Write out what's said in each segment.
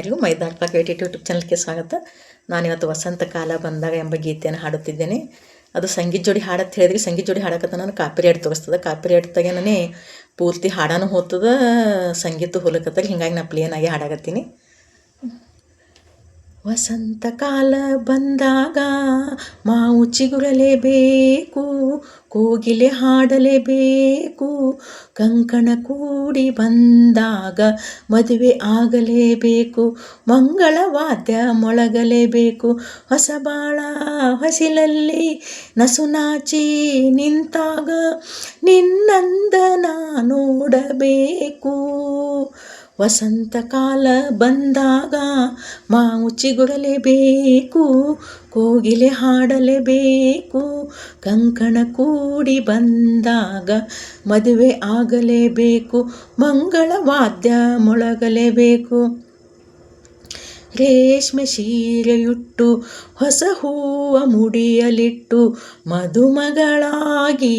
ಎಲ್ಲರಿಗೂ ಮೈದಾರ್ ಪಾಕ್ ಯೂಟ್ಯೂಬ್ ಚಾನಲ್ಗೆ ಸ್ವಾಗತ. ನಾನಿವತ್ತು ವಸಂತ ಕಾಲ ಬಂದಾಗ ಎಂಬ ಗೀತೆಯನ್ನು ಹಾಡುತ್ತಿದ್ದೇನೆ. ಅದು ಸಂಗೀತ ಜೋಡಿ ಹಾಡತ್ತು ಹೇಳಿದ್ರೆ ಸಂಗೀತ ಜೋಡಿ ಹಾಡಕತ್ತ ನಾನು ಕಾಪಿರೇಟ್ ತೋರಿಸ್ತದೆ. ಕಾಪಿರೇಟ್ ತೆಗೆನೇ ಪೂರ್ತಿ ಹಾಡಾನು ಹೋಗ್ತದೆ, ಸಂಗೀತ ಹೋಲಕತ್ತಲ್ಲ. ಹೀಗಾಗಿ ನಾನು ಪ್ಲೇನಾಗಿ ಹಾಡಾಕತ್ತೀನಿ. ವಸಂತ ಕಾಲ ಬಂದಾಗ ಮಾವು ಚಿಗುರಲೇಬೇಕು, ಕೋಗಿಲೆ ಹಾಡಲೇಬೇಕು, ಕಂಕಣ ಕೂಡಿ ಬಂದಾಗ ಮದುವೆ ಆಗಲೇಬೇಕು, ಮಂಗಳವಾದ್ಯ ಮೊಳಗಲೇಬೇಕು, ಹೊಸ ಬಾಳ ಹೊಸಿಲಲ್ಲಿ ನಸುನಾಚಿ ನಿಂತಾಗ ನಿನ್ನಂದನ ನೋಡಬೇಕು. ವಸಂತ ಕಾಲ ಬಂದಾಗ ಮಾವು ಚಿಗುರಲೇಬೇಕು, ಕೋಗಿಲೆ ಹಾಡಲೇಬೇಕು, ಕಂಕಣ ಕೂಡಿ ಬಂದಾಗ ಮದುವೆ ಆಗಲೇಬೇಕು, ಮಂಗಳವಾದ್ಯ ಮೊಳಗಲೇಬೇಕು. ರೇಷ್ಮೆ ಸೀರೆಯುಟ್ಟು ಹೊಸ ಹೂವ ಮುಡಿಯಲಿಟ್ಟು ಮದುಮಗಳಾಗಿ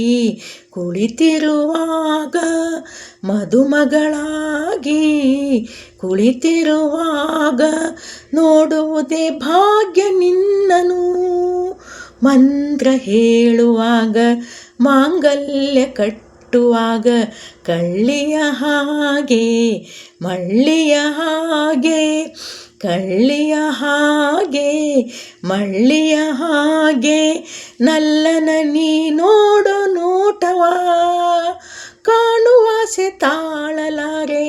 ಕುಳಿತಿರುವಾಗ, ಮದುಮಗಳಾಗಿ ಕುಳಿತಿರುವಾಗ ನೋಡುವುದೇ ಭಾಗ್ಯ ನಿನ್ನನು. ಮಂತ್ರ ಹೇಳುವಾಗ ಮಾಂಗಲ್ಯ ಕಟ್ಟುವಾಗ ಕಳ್ಳಿಯ ಹಾಗೆ ಮಳ್ಳಿಯ ಹಾಗೆ, ಕಳ್ಳಿಯ ಹಾಗೆ ಮಳ್ಳಿಯ ಹಾಗೆ ನಲ್ಲನ ನೀ ನೋಡು ನೋಟವ ಕಾಣುವಾಸೆ ತಾಳಲಾರೆ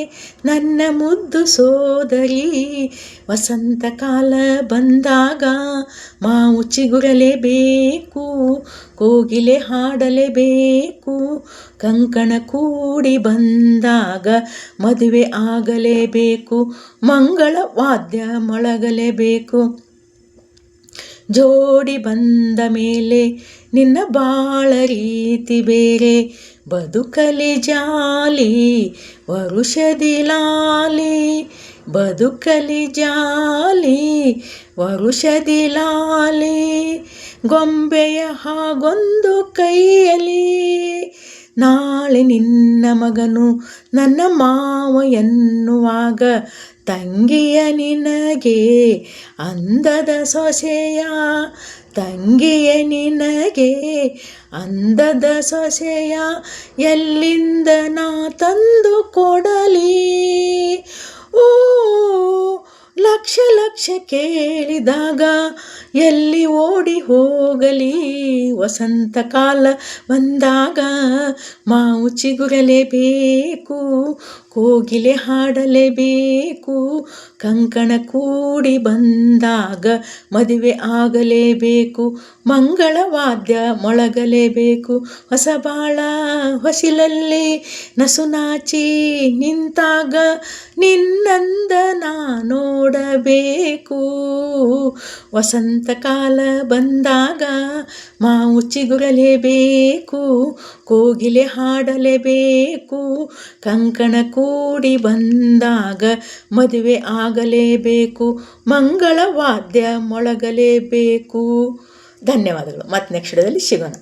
ನನ್ನ ಮುದ್ದು ಸೋದರಿ. ವಸಂತ ಕಾಲ ಬಂದಾಗ ಮಾವು ಚಿಗುರಲೇಬೇಕು, ಕೋಗಿಲೆ ಹಾಡಲೇಬೇಕು, ಕಂಕಣ ಕೂಡಿ ಬಂದಾಗ ಮದುವೆ ಆಗಲೇಬೇಕು, ಮಂಗಳವಾದ್ಯ ಮೊಳಗಲೇಬೇಕು. ಜೋಡಿ ಬಂದ ಮೇಲೆ ನಿನ್ನ ಬಾಳ ರೀತಿ ಬೇರೆ, ಬದುಕಲಿ ಜಾಲಿ ವರುಷದಿ ಲಾಲಿ, ಬದುಕಲಿ ಜಾಲಿ ವರುಷದಿ ಲಾಲಿ. ಗೊಂಬೆಯ ಹಾಗೊಂದು ಕೈಯಲ್ಲಿ ನಾಳೆ ನಿನ್ನ ಮಗನು ನನ್ನ ಮಾವ ಎನ್ನುವಾಗ, ತಂಗಿಯ ನಿನಗೆ ಅಂದದ ಸೊಸೆಯ, ತಂಗಿಯ ನಿನಗೆ ಅಂದದ ಸೊಸೆಯ ಎಲ್ಲಿಂದ ನಾ ತಂದು ಕೊಡಲಿ. ಓ ಲಕ್ಷ ಲಕ್ಷ ಕೇಳಿದಾಗ ಎಲ್ಲಿ ಓಡಿ ಹೋಗಲಿ. ವಸಂತ ಕಾಲ ಬಂದಾಗ ಮಾವು ಚಿಗುರಲೇಬೇಕು, ಕೋಗಿಲೆ ಹಾಡಲೇಬೇಕು, ಕಂಕಣ ಕೂಡಿ ಬಂದಾಗ ಮದುವೆ ಆಗಲೇಬೇಕು, ಮಂಗಳವಾದ್ಯ ಮೊಳಗಲೇಬೇಕು, ಹೊಸ ಬಾಳ ಹೊಸಿಲಲ್ಲಿ ನಸುನಾಚಿ ನಿಂತಾಗ ನಿನ್ನಂದನ ನೋಡಬೇಕು. ವಸಂತ ಕಾಲ ಬಂದಾಗ ಮಾವು ಚಿಗುರಲೇಬೇಕು, ಕೋಗಿಲೆ ಹಾಡಲೇಬೇಕು, ಕಂಕಣ ಕೂಡಿ ಬಂದಾಗ ಮದುವೆ ಆಗಲೇಬೇಕು, ಮಂಗಳವಾದ್ಯ ಮೊಳಗಲೇಬೇಕು. ಧನ್ಯವಾದಗಳು. ಮತ್ತೆ ನೆಕ್ಸ್ಟ್ ವಿಡಿಯೋದಲ್ಲಿ ಸಿಗೋಣ.